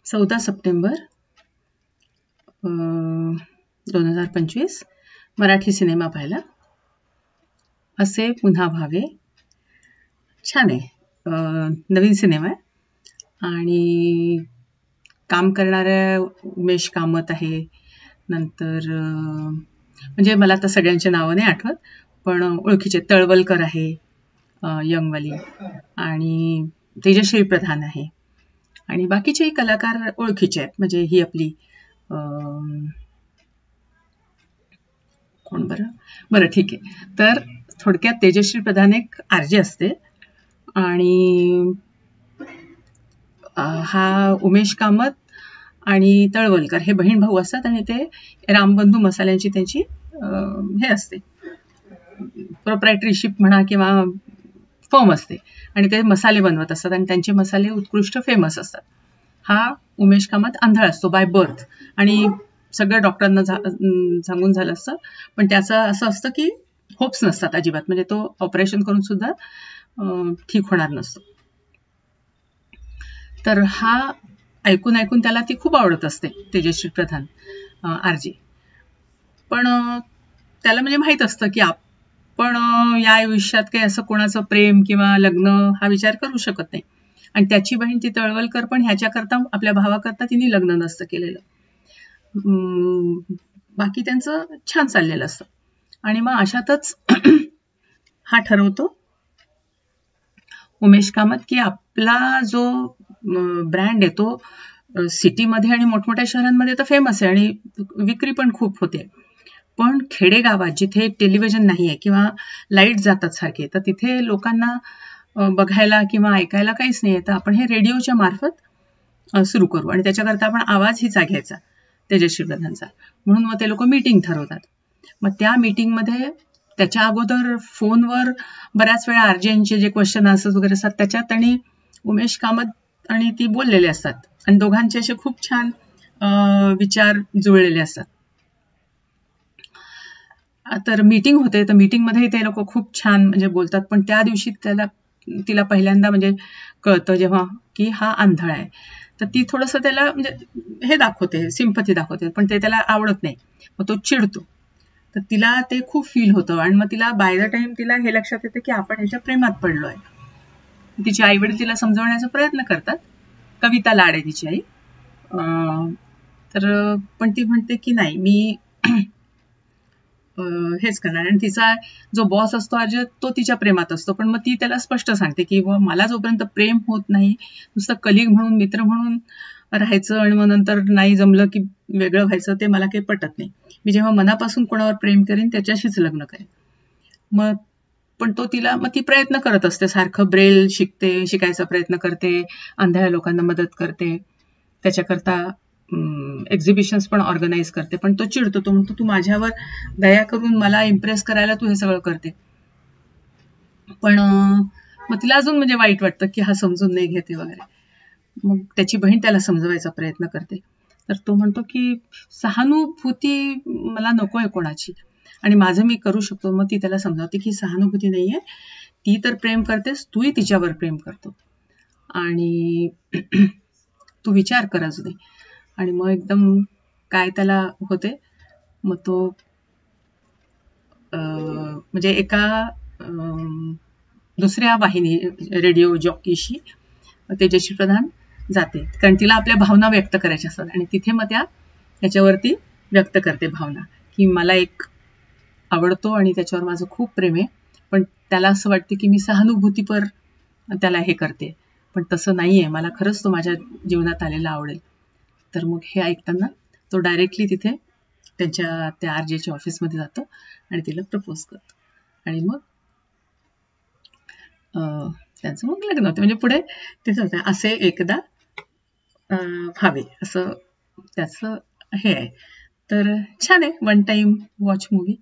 14 September 2025 Marathi cinema पाहिला. असे पुन्हा भावे. छान आहे. नवीन सिनेमा आहे आणि काम करणाऱ्या उमेश कामत आहे. नंतर म्हणजे मला आता सगळ्यांची नावं नाही आठवत, पण ओळखीचे तळवलकर आहे यंगवाली, आणि तेजश्री प्रधान आहे, आणि बाकीचेही कलाकार ओळखीचे आहेत. म्हणजे ही आपली कोण बरं ठीक आहे. तर थोडक्यात तेजश्री प्रधान एक आरजे असते आणि हा उमेश कामत आणि तळवलकर हे बहीण भाऊ असतात, आणि ते रामबंधू मसाल्यांची त्यांची हे असते, प्रोप्रायटरीशिप म्हणा किंवा फर्म असते, आणि ते मसाले बनवत असतात आणि त्यांचे मसाले उत्कृष्ट फेमस असतात. हा उमेश कामत आंधळा असतो बाय बर्थ, आणि सगळं डॉक्टरांना सांगून झालं असतं, पण त्याचं असं असतं की होप्स नसतात अजिबात, म्हणजे तो ऑपरेशन करून सुद्धा ठीक होणार नसतो. तर हा ऐकून ऐकून त्याला ती खूप आवडत असते, तेजश्री प्रधान आरजी. पण त्याला म्हणजे माहित असतं की आपण या आयुष्यात काही असं कोणाचं प्रेम किंवा लग्न हा विचार करू शकत नाही, आणि त्याची बहीण ती तळवलकर पण ह्याच्याकरता, आपल्या भावाकरता तिने लग्न नसतं केलेलं. बाकी त्यांचं छान चाललेलं असतं. आणि मग अशातच हा ठरवतो उमेश कामत की आपला जो ब्रँड आहे तो सिटीमध्ये आणि मोठमोठ्या शहरांमध्ये तर फेमस आहे आणि विक्री पण खूप होते, पण खेडेगावात जिथे टेलिव्हिजन नाही आहे किंवा लाईट जातात सारखे, तर तिथे लोकांना बघायला किंवा ऐकायला काहीच नाही आहे, तर आपण हे रेडिओच्या मार्फत सुरू करू, आणि त्याच्याकरता आपण आवाज हिचा घ्यायचा तेजश्री प्रधानचा. म्हणून मग ते लोक मीटिंग ठरवतात. मग त्या मीटिंगमध्ये त्याच्या अगोदर फोनवर बऱ्याच वेळा आरजेंचे जे क्वेश्चन आन्सर्स वगैरे असतात त्याच्यात आणि उमेश कामत आणि ती बोललेले असतात, आणि दोघांचे असे खूप छान विचार जुळलेले असतात. तर मीटिंग होते, तर मीटिंगमध्ये ते लोक खूप छान म्हणजे बोलतात, पण त्या दिवशी तिला पहिल्यांदा म्हणजे कळतं जेव्हा की हा आंधळा आहे, तर ती थोडंसं त्याला म्हणजे हे दाखवते, सिंपथी दाखवते, पण ते त्याला आवडत नाही, मग तो चिडतो. तर तिला ते खूप फील होतं, आणि मग तिला बाय द टाइम तिला हे लक्षात येतं की आपण ह्याच्या प्रेमात पडलोय. तिची आई वडील तिला समजवण्याचा प्रयत्न करतात. कविता लाड आहे तिची आई. तर पण ती म्हणते की नाही, मी हेच करणार, आणि तिचा जो बॉस असतो अजय, तो तिच्या प्रेमात असतो, पण मग ती त्याला स्पष्ट सांगते की मला जोपर्यंत प्रेम होत नाही, नुसतं कलिग म्हणून, मित्र म्हणून राहायचं आणि मग नंतर नाही जमलं की वेगळं व्हायचं, ते मला काही पटत नाही. मी जेव्हा मनापासून कोणावर प्रेम करेन त्याच्याशीच लग्न करेन. पण मग ती प्रयत्न करत असते, सारखं ब्रेल शिकायचा प्रयत्न करते, आंधळ्या लोकांना मदत करते, त्याच्याकरता एक्झिबिशन्स पण ऑर्गनाईज करते. पण तो चिडतो, तो म्हणतो तू माझ्यावर दया करून मला इम्प्रेस करायला तू हे सगळं करते. पण मग तिला अजून म्हणजे वाईट वाटतं की हा समजून नाही घेते वगैरे. मग त्याची बहीण त्याला समजवायचा प्रयत्न करते, तर तो म्हणतो की सहानुभूती मला नको आहे कोणाची, आणि माझं मी करू शकतो. मग ती त्याला समजावते की सहानुभूती नाहीये, ती तर प्रेम करतेस, तूही तिच्यावर प्रेम करतो, आणि तू विचार कर अजूनही. आणि मग एकदम काय त्याला होते, मग तो म्हणजे एका दुसऱ्या वाहिनी रेडिओ जॉकीशी तेजश्री प्रधान जाते, कारण तिला आपल्या भावना व्यक्त करायच्या असतात, आणि तिथे मग त्याच्यावरती व्यक्त करते भावना की मला एक आवडतो आणि त्याच्यावर माझं खूप प्रेम आहे, पण त्याला असं वाटतं की मी सहानुभूतीपर त्याला हे करते, पण तसं नाहीये, मला खरंच तो माझ्या जीवनात आलेला आवडेल. तर मग हे ऐकताना तो डायरेक्टली तिथे त्या आरजेच्या ऑफिसमध्ये जातो आणि तिला प्रपोज करतो, आणि मग त्यांचं मग लग्न होतं. म्हणजे पुढे तेच होतं, असे एकदा व्हावे, असं त्याचं हे आहे. तर छान आहे, वन टाइम वॉच मूवी.